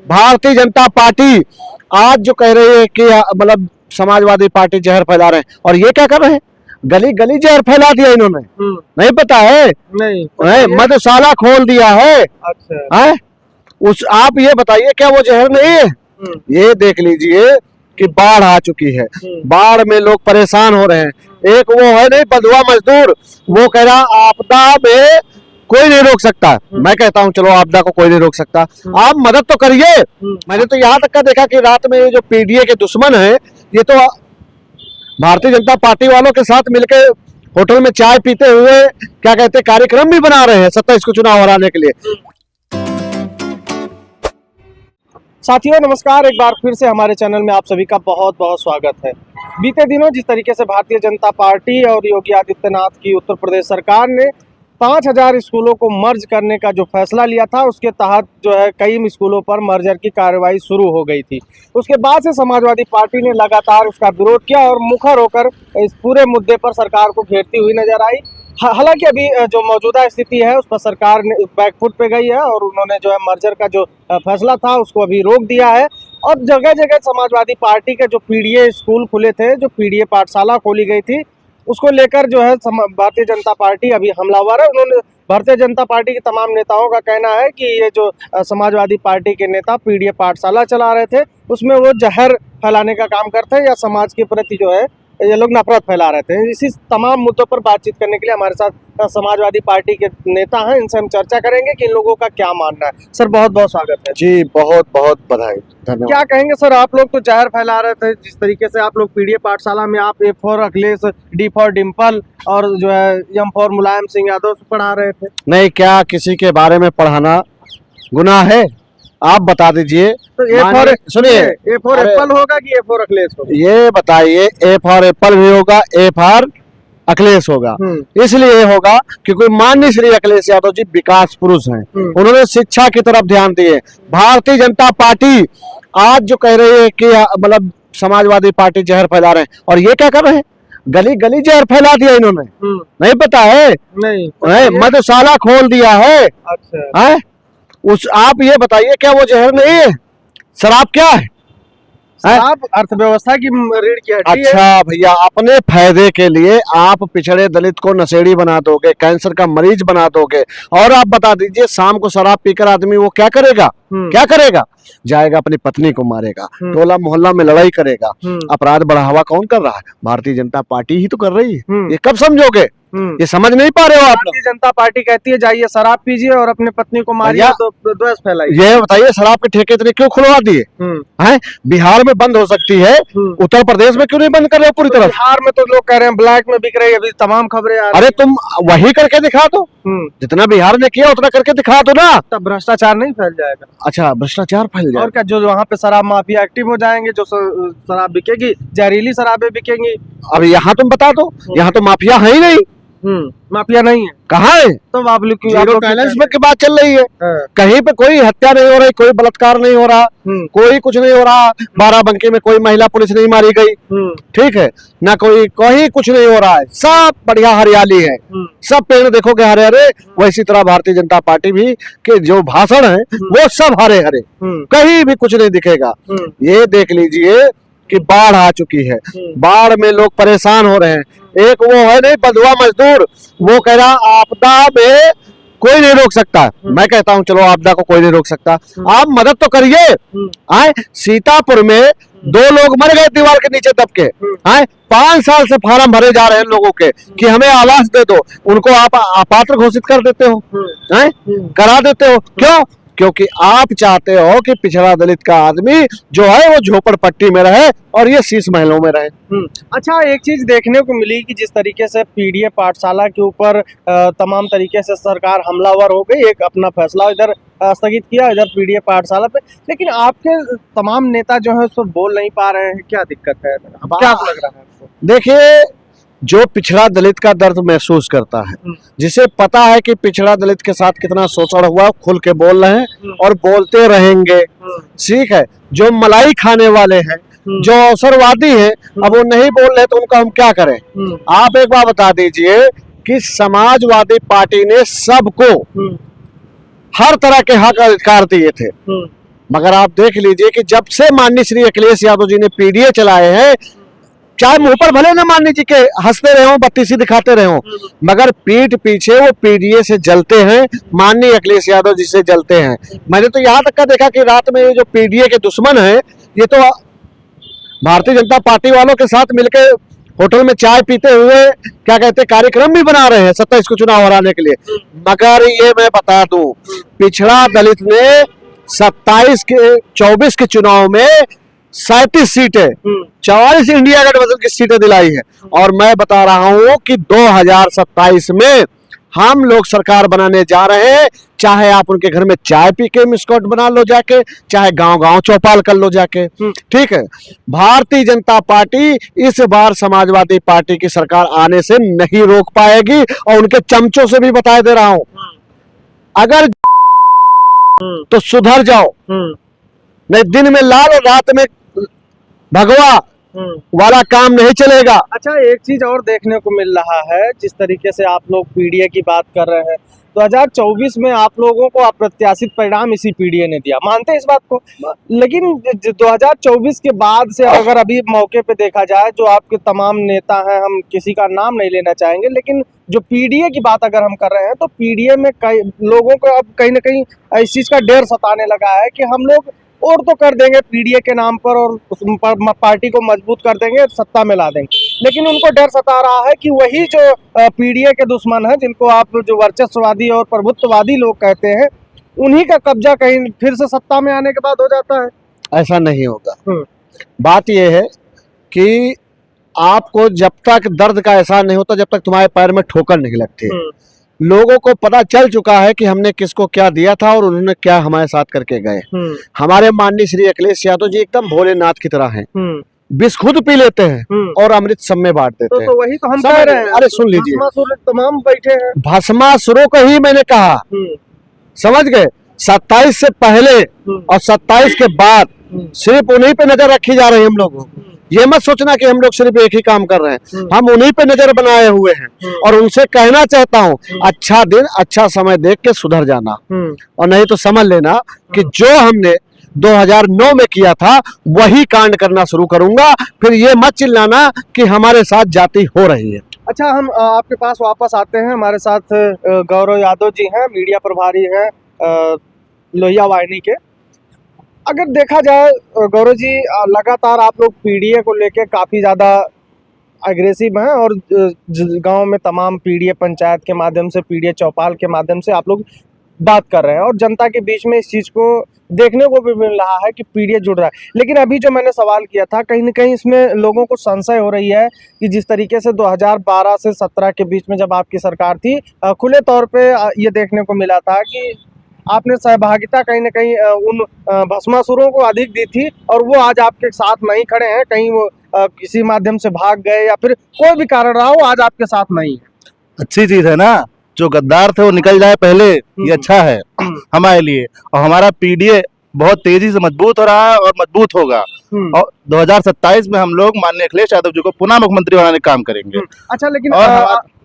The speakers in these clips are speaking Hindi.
भारतीय जनता पार्टी आज जो कह रही है कि मतलब समाजवादी पार्टी जहर फैला रहे हैं, और ये क्या कर रहे हैं, गली गली जहर फैला दिया इन्होंने। नहीं पता है? नहीं, मधुशाला खोल दिया है। अच्छा है उस, आप ये बताइए क्या वो जहर नहीं है? ये देख लीजिए कि बाढ़ आ चुकी है, बाढ़ में लोग परेशान हो रहे हैं। एक वो है नहीं बंधुआ मजदूर, वो कह रहा आपदा में कोई नहीं रोक सकता। मैं कहता हूँ चलो आपदा को कोई नहीं रोक सकता, आप मदद तो करिए। मैंने तो यहाँ तक का देखा कि रात में ये जो पीडीए के दुश्मन है, ये तो भारतीय जनता पार्टी वालों के साथ मिलकर होटल में चाय पीते हुए क्या कहते हैं कार्यक्रम भी बना रहे हैं 27 को चुनाव हराने के लिए। साथियों नमस्कार, एक बार फिर से हमारे चैनल में आप सभी का बहुत बहुत स्वागत है। बीते दिनों जिस तरीके से भारतीय जनता पार्टी और योगी आदित्यनाथ की उत्तर प्रदेश सरकार ने 5000 स्कूलों को मर्ज करने का जो फैसला लिया था, उसके तहत जो है कई स्कूलों पर मर्जर की कार्रवाई शुरू हो गई थी। उसके बाद से समाजवादी पार्टी ने लगातार इसका विरोध किया और मुखर होकर इस पूरे मुद्दे पर सरकार को घेरती हुई नजर आई। हालांकि अभी जो मौजूदा स्थिति है उस पर सरकार ने बैकफुट पे गई है और उन्होंने जो है मर्जर का जो फैसला था उसको अभी रोक दिया है। और जगह जगह समाजवादी पार्टी के जो पीडीए स्कूल खुले थे, जो पीडीए पाठशाला खोली गई थी, उसको लेकर जो है भारतीय जनता पार्टी अभी हमलावर है। उन्होंने भारतीय जनता पार्टी के तमाम नेताओं का कहना है कि ये जो समाजवादी पार्टी के नेता पीडीए पाठशाला चला रहे थे, उसमें वो जहर फैलाने का काम करते हैं या समाज के प्रति जो है ये लोग नफरत फैला रहे थे। इसी तमाम मुद्दों पर बातचीत करने के लिए हमारे साथ समाजवादी पार्टी के नेता हैं, इनसे हम चर्चा करेंगे कि इन लोगों का क्या मानना है। सर बहुत बहुत स्वागत है। जी बहुत बहुत बधाई, धन्यवाद। क्या कहेंगे सर, आप लोग तो जहर फैला रहे थे, जिस तरीके से आप लोग पीडीए पाठशाला में आप A for Akhilesh, D for Dimple और जो है एम फॉर मुलायम सिंह यादव पढ़ा रहे थे। नहीं, क्या किसी के बारे में पढ़ाना गुनाह है? आप बता दीजिए। तो ए फॉर सुनिए, ए फॉर एप्पल होगा कि ए फॉर अखिलेश होगा? ये बताइए, ए फॉर एप्पल भी होगा, ए फॉर अखिलेश होगा। इसलिए होगा क्योंकि माननीय श्री अखिलेश यादव जी विकास पुरुष हैं, उन्होंने शिक्षा की तरफ ध्यान दिए। भारतीय जनता पार्टी आज जो कह रही है कि मतलब समाजवादी पार्टी जहर फैला रहे हैं, और ये क्या कर रहे हैं, गली गली जहर फैला दिया इन्होंने। नहीं पता है? नहीं, मधुशाला खोल दिया है। अच्छा है उस, आप ये बताइए क्या वो जहर नहीं है? शराब क्या है? शराब अर्थव्यवस्था की रीढ़ की हड्डी है। अच्छा भैया, अपने फायदे के लिए आप पिछड़े दलित को नशेड़ी बना दोगे, कैंसर का मरीज बना दोगे, और आप बता दीजिए शाम को शराब पीकर आदमी वो क्या करेगा? क्या करेगा? जाएगा अपनी पत्नी को मारेगा, टोला मोहल्ला में लड़ाई करेगा। अपराध बढ़ावा कौन कर रहा है? भारतीय जनता पार्टी ही तो कर रही है। ये कब समझोगे? ये समझ नहीं पा रहे हो आप? भारतीय जनता पार्टी कहती है जाइए शराब पीजिए और अपने पत्नी को मारिए तो द्वेष फैलाइए। ये बताइए शराब के ठेके इतने क्यों खुलवा दिए हैं? बिहार में बंद हो सकती है, उत्तर प्रदेश में क्यों नहीं बंद कर रहे हो पूरी तरह? बिहार में तो लोग कह रहे हैं ब्लैक में बिक रही है, अभी तमाम खबरें आ रही हैं। अरे तुम वही करके दिखा दो, जितना बिहार ने किया उतना करके दिखा दो ना, तब भ्रष्टाचार नहीं फैल जाएगा। अच्छा, भ्रष्टाचार फैल जाएगा। और क्या, जो वहाँ पे शराब माफिया एक्टिव हो जाएंगे, जो शराब बिकेगी, जहरीली शराबें बिकेंगी। अब यहाँ तुम बता दो, यहाँ तो माफिया है ही नहीं। माफिया नहीं है, कहाँ है? तो आप लोग जीरो टॉलरेंस की बात चल रही है। कहीं पे कोई हत्या नहीं हो रही, कोई बलात्कार नहीं हो रहा, कोई कुछ नहीं हो रहा। बाराबंकी में कोई महिला पुलिस नहीं मारी गई, ठीक है ना, कोई कुछ नहीं हो रहा है, सब बढ़िया हरियाली है, सब पेड़ देखोगे हरे हरे। वैसी तरह भारतीय जनता पार्टी भी के जो भाषण है वो सब हरे हरे, कहीं भी कुछ नहीं दिखेगा। ये देख लीजिए कि बाढ़ आ चुकी है, बाढ़ में लोग परेशान हो रहे हैं। एक वो है नहीं बंधुआ मजदूर, वो कह रहा आपदा में कोई नहीं रोक सकता। मैं कहता हूँ चलो आपदा को कोई नहीं रोक सकता, आप मदद तो करिए। आए सीतापुर में 2 लोग मर गए दीवार के नीचे दब के। आए 5 साल से फार्म भरे जा रहे हैं लोगों के कि हमें आवास दे दो, उनको आप अपात्र घोषित कर देते हो, करा देते हो। क्यों? क्योंकि आप चाहते हो कि पिछड़ा दलित का आदमी जो है वो झोपड़पट्टी में रहे और ये शीश महलों में रहे। अच्छा, एक चीज देखने को मिली कि जिस तरीके से पीडीए पाठशाला के ऊपर तमाम तरीके से सरकार हमलावर हो गई, एक अपना फैसला इधर स्थगित किया, इधर पीडीए पाठशाला पे, लेकिन आपके तमाम नेता जो है उस पर बोल नहीं पा रहे हैं। क्या दिक्कत है, क्या लग रहा है आपको? देखिए, जो पिछड़ा दलित का दर्द महसूस करता है, जिसे पता है कि पिछड़ा दलित के साथ कितना शोषण हुआ, खुल के बोल रहे हैं और बोलते रहेंगे। ठीक है, जो मलाई खाने वाले हैं, जो अवसरवादी हैं, अब वो नहीं बोल रहे तो उनका हम क्या करें? आप एक बार बता दीजिए कि समाजवादी पार्टी ने सबको हर तरह के हक अधिकार दिए थे, मगर आप देख लीजिए कि जब से माननीय श्री अखिलेश यादव जी ने पीडीए चलाए हैं, चाहे मुंह पर भले ना माननीय जी के हंसते रहे हो, बत्तीसी दिखाते रहे हो, मगर पीठ पीछे वो पीडीए से जलते हैं, माननीय अखिलेश यादव जी से जलते हैं। मैंने तो यहाँ तक का देखा कि रात में ये जो पीडीए के दुश्मन है, ये तो भारतीय जनता पार्टी वालों के साथ मिलकर होटल में चाय पीते हुए क्या कहते कार्यक्रम भी बना रहे हैं 27 को चुनाव हराने के लिए। मगर ये मैं बता दूं, पिछड़ा दलित ने 27 के 24 के चुनाव में 37 सीटें 44 इंडिया गठबंधन की सीटें दिलाई है। और मैं बता रहा हूं कि 2027 में हम लोग सरकार बनाने जा रहे हैं। चाहे आप उनके घर में चाय पी के मिस्कॉट बना लो जाके, चाहे गांव गांव चौपाल कर लो जाके, ठीक है। भारतीय जनता पार्टी इस बार समाजवादी पार्टी की सरकार आने से नहीं रोक पाएगी। और उनके चमचों से भी बता दे रहा हूं, अगर तो सुधर जाओ, नहीं दिन में लाल और रात में भगवा वाला काम नहीं चलेगा। अच्छा, एक चीज और देखने को मिल रहा है, जिस तरीके से आप लोग पीडीए की बात कर रहे हैं, 2024 में आप लोगों को अप्रत्याशित परिणाम इसी पीडीए ने दिया, मानते हैं इस बात को। लेकिन 2024 के बाद से अगर अभी मौके पे देखा जाए, जो आपके तमाम नेता हैं, हम किसी का नाम नहीं लेना चाहेंगे, लेकिन जो पीडीए की बात अगर हम कर रहे हैं, तो पीडीए में कई लोगों को अब कहीं ना कहीं इस चीज का डर सताने लगा है कि हम लोग और तो कर देंगे पीडीए के नाम पर और पार्टी को मजबूत कर देंगे, सत्ता में ला देंगे। लेकिन उनको डर सता रहा है कि वही जो पीडीए के दुश्मन है, जिनको आप जो वर्चस्ववादी और प्रभुत्ववादी लोग कहते हैं, उन्हीं का कब्जा कहीं फिर से सत्ता में आने के बाद हो जाता है। ऐसा नहीं होगा। बात यह है कि आपको जब तक दर्द का एहसास नहीं होता, जब तक तुम्हारे पैर में ठोकर नहीं लगती। लोगों को पता चल चुका है कि हमने किसको क्या दिया था और उन्होंने क्या हमारे साथ करके गए। हमारे माननीय श्री अखिलेश यादव जी एकदम भोलेनाथ की तरह हैं, विष खुद पी लेते हैं और अमृत सब में बांट देते हैं। तो वही तो हम कह रहे हैं। अरे सुन लीजिए, भस्मासुर तमाम बैठे हैं। भस्मासुरों को ही मैंने कहा, समझ गए। 27 से पहले और 27 के बाद सिर्फ उन्हीं पे नजर रखी जा रही है हम लोगों को। ये मत सोचना कि हम लोग सिर्फ एक ही काम कर रहे हैं, हम उन्हीं पे नजर बनाए हुए हैं। और उनसे कहना चाहता हूं, अच्छा दिन अच्छा समय देख के सुधर जाना, और नहीं तो समझ लेना कि जो हमने 2009 में किया था वही कांड करना शुरू करूंगा। फिर ये मत चिल्लाना कि हमारे साथ जाति हो रही है। अच्छा, हम आपके पास वापस आते हैं। हमारे साथ गौरव यादव जी हैं, मीडिया प्रभारी हैं लोहिया वाहिनी के। अगर देखा जाए गौरव जी, लगातार आप लोग पीडीए को लेके काफ़ी ज़्यादा अग्रेसिव हैं और गांव में तमाम पीडीए पंचायत के माध्यम से, पीडीए चौपाल के माध्यम से आप लोग बात कर रहे हैं और जनता के बीच में इस चीज़ को देखने को भी मिल रहा है कि पीडीए जुड़ रहा है। लेकिन अभी जो मैंने सवाल किया था, कहीं ना कहीं इसमें लोगों को संशय हो रही है कि जिस तरीके से 2012 से 17 के बीच में जब आपकी सरकार थी, खुले तौर पे ये देखने को मिला था कि आपने सहभागिता कहीं ना कहीं उन भस्मासुरों को अधिक दी थी और वो आज आपके साथ नहीं खड़े हैं। कहीं वो किसी माध्यम से भाग गए या फिर कोई भी कारण रहा हो, आज आपके साथ नहीं है। अच्छी चीज है ना, जो गद्दार थे वो निकल जाए पहले, ये अच्छा है हमारे लिए। और हमारा पीडीए बहुत तेजी से मजबूत हो रहा है और मजबूत होगा। और 2027 में हम लोग माननीय अखिलेश यादव जी को पुनः मुख्यमंत्री बनाने का काम करेंगे। अच्छा, लेकिन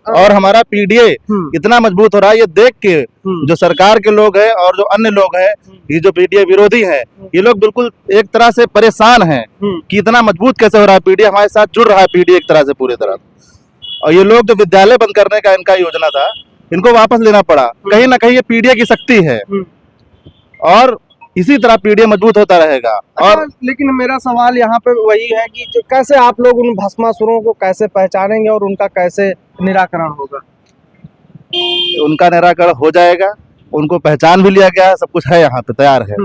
और हमारा पीडीए इतना मजबूत हो रहा है, ये देख के जो सरकार के लोग हैं और जो अन्य लोग हैं, ये जो पीडीए विरोधी हैं, ये लोग बिल्कुल एक तरह से परेशान हैं कि इतना मजबूत कैसे हो रहा है पीडीए, हमारे साथ जुड़ रहा है पीडीए एक तरह से पूरी तरह। और ये लोग जो विद्यालय बंद करने का इनका योजना था, इनको वापस लेना पड़ा। कहीं ना कहीं ये पीडीए की शक्ति है और इसी तरह पीडीए मजबूत होता रहेगा। और लेकिन मेरा सवाल यहाँ पे वही है कि कैसे आप लोग उन भस्मासुरों को कैसे पहचानेंगे और उनका कैसे निराकरण होगा? उनका निराकरण हो जाएगा, उनको पहचान भी लिया गया है, सब कुछ है यहाँ पे तैयार है।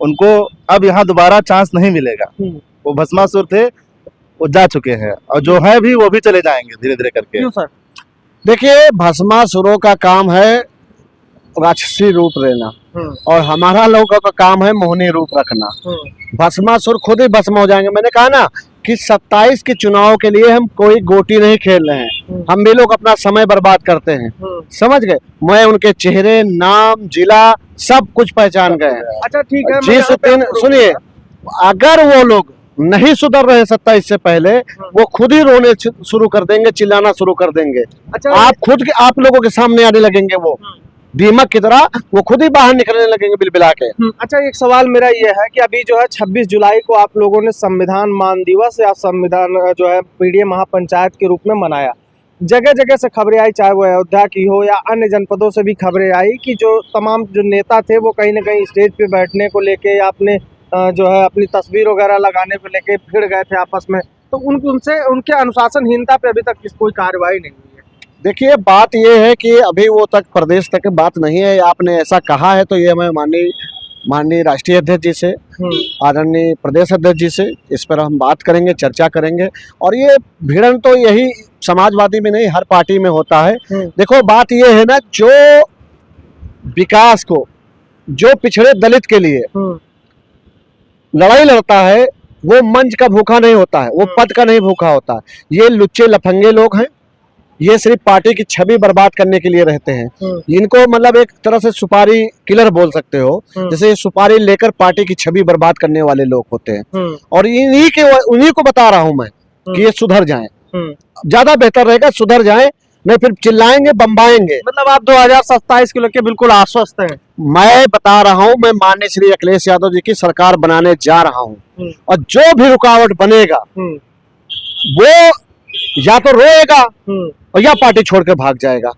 उनको अब यहाँ दोबारा चांस नहीं मिलेगा। वो भस्मासुर थे, वो जा चुके हैं, और जो है भी वो भी चले जाएंगे धीरे धीरे करके। क्यों सर? देखिए, भस्मासुरों का काम है राक्षसी रूप लेना और हमारा लोगों का काम है मोहनी रूप रखना। भस्मासुर खुद ही भस्म हो जाएंगे। मैंने कहा ना कि 27 के चुनाव के लिए हम कोई गोटी नहीं खेल रहे हैं, हम भी लोग अपना समय बर्बाद करते हैं, समझ गए। मैं उनके चेहरे, नाम, जिला सब कुछ पहचान गए हैं। अच्छा ठीक है, जिस दिन सुनिए, अगर वो लोग नहीं सुधर रहे 27 से पहले, वो खुद ही रोने शुरू कर देंगे, चिल्लाना शुरू कर देंगे। अच्छा, आप खुद के आप लोगों के सामने आने लगेंगे वो। दीमक की तरह वो खुद ही बाहर निकलने लगेंगे बिलबिला के। अच्छा, एक सवाल मेरा ये है कि अभी जो है 26 जुलाई को आप लोगों ने संविधान मान दिवस या संविधान जो है पीडीए महापंचायत के रूप में मनाया। जगह जगह से खबरें आई, चाहे वो अयोध्या की हो या अन्य जनपदों से भी खबरें आई कि जो तमाम जो नेता थे वो कहीं ना कहीं स्टेज पे बैठने को लेके या अपने जो है अपनी तस्वीर वगैरह लगाने को लेके भिड़ गए थे आपस में, तो उनसे उनके अनुशासनहीनता पे अभी तक कोई कार्रवाई नहीं हुई है। देखिए, बात ये है कि अभी वो तक प्रदेश तक बात नहीं है। आपने ऐसा कहा है तो ये मैं माननीय राष्ट्रीय अध्यक्ष जी से, आदरणीय प्रदेश अध्यक्ष जी से इस पर हम बात करेंगे, चर्चा करेंगे। और ये भिड़न तो यही समाजवादी में नहीं, हर पार्टी में होता है। देखो, बात ये है ना, जो विकास को, जो पिछड़े दलित के लिए लड़ाई लड़ता है वो मंच का भूखा नहीं होता है, वो पद का नहीं भूखा होता है। ये लुच्चे लफंगे लोग हैं, ये सिर्फ पार्टी की छवि बर्बाद करने के लिए रहते हैं। इनको मतलब एक तरह से सुपारी किलर बोल सकते हो, जैसे सुपारी लेकर पार्टी की छवि बर्बाद करने वाले लोग होते हैं। और उन्हीं को बता रहा हूं मैं कि ये सुधर जाएं, ज्यादा बेहतर रहेगा सुधर जाएं, नहीं फिर चिल्लाएंगे, बम्बाएंगे। मतलब आप 2027 को लेकर बिल्कुल आश्वस्त हैं? मैं बता रहा हूं, मैं माननीय श्री अखिलेश यादव जी की सरकार बनाने जा रहा हूं, और जो भी रुकावट बनेगा वो या तो रोएगा और या पार्टी छोड़कर भाग जाएगा।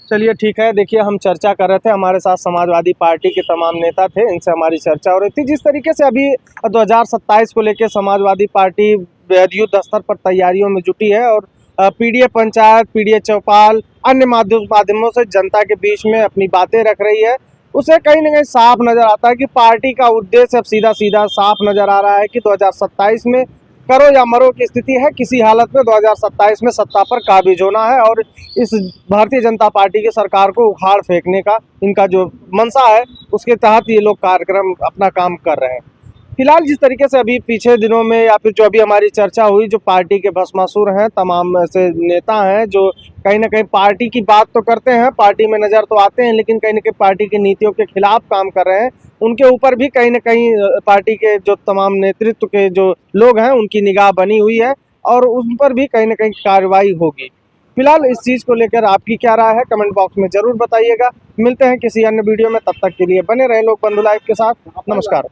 चलिए ठीक है। देखिए, हम चर्चा कर रहे थे, हमारे साथ समाजवादी पार्टी के तमाम नेता थे, इनसे हमारी चर्चा हो रही थी। जिस तरीके से अभी 2027 को लेकर समाजवादी पार्टी बेहद युद्ध स्तर पर तैयारियों में जुटी है और पीडीए पंचायत, पीडीए चौपाल, अन्य माध्यमों से जनता के बीच में अपनी बातें रख रही है, उसे कहीं ना कहीं साफ नजर आता है कि पार्टी का उद्देश्य अब सीधा सीधा साफ नजर आ रहा है कि 2027 में करो या मरो की स्थिति है। किसी हालत में 2027 में सत्ता पर काबिज होना है और इस भारतीय जनता पार्टी की सरकार को उखाड़ फेंकने का इनका जो मंशा है, उसके तहत ये लोग कार्यक्रम अपना काम कर रहे हैं। फिलहाल जिस तरीके से अभी पीछे दिनों में या फिर जो अभी हमारी चर्चा हुई, जो पार्टी के भस्मासुर हैं, तमाम ऐसे नेता हैं जो कहीं ना कहीं पार्टी की बात तो करते हैं, पार्टी में नज़र तो आते हैं, लेकिन कहीं ना कहीं पार्टी की नीतियों के खिलाफ काम कर रहे हैं, उनके ऊपर भी कहीं ना कहीं पार्टी के जो तमाम नेतृत्व के जो लोग हैं उनकी निगाह बनी हुई है और उन पर भी कहीं ना कहीं कार्रवाई होगी। फिलहाल इस चीज़ को लेकर आपकी क्या राय है, कमेंट बॉक्स में ज़रूर बताइएगा। मिलते हैं किसी अन्य वीडियो में, तब तक के लिए बने रहे लोग बंधु लाइव के साथ। नमस्कार।